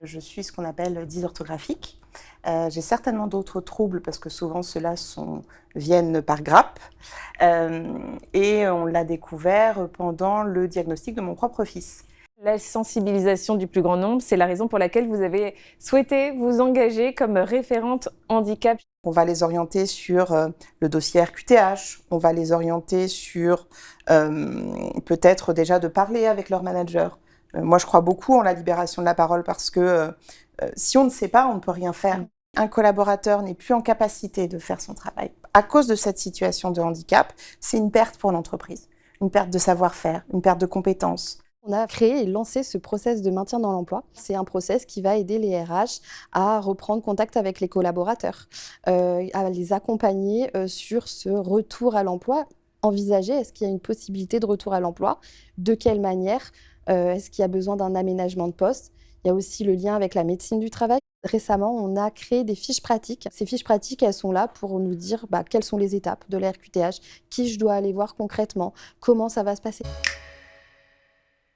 Je suis ce qu'on appelle dysorthographique. J'ai certainement d'autres troubles parce que souvent ceux-là viennent par grappe. Et on l'a découvert pendant le diagnostic de mon propre fils. La sensibilisation du plus grand nombre, c'est la raison pour laquelle vous avez souhaité vous engager comme référente handicap. On va les orienter sur le dossier RQTH, on va les orienter sur peut-être déjà de parler avec leur manager. Moi, je crois beaucoup en la libération de la parole parce que si on ne sait pas, on ne peut rien faire. Un collaborateur n'est plus en capacité de faire son travail. À cause de cette situation de handicap, c'est une perte pour l'entreprise, une perte de savoir-faire, une perte de compétences. On a créé et lancé ce process de maintien dans l'emploi. C'est un process qui va aider les RH à reprendre contact avec les collaborateurs, à les accompagner sur ce retour à l'emploi. Envisager, est-ce qu'il y a une possibilité de retour à l'emploi? De quelle manière? Est-ce qu'il y a besoin d'un aménagement de poste? Il y a aussi le lien avec la médecine du travail. Récemment, on a créé des fiches pratiques. Ces fiches pratiques, elles sont là pour nous dire quelles sont les étapes de la RQTH, qui je dois aller voir concrètement, comment ça va se passer.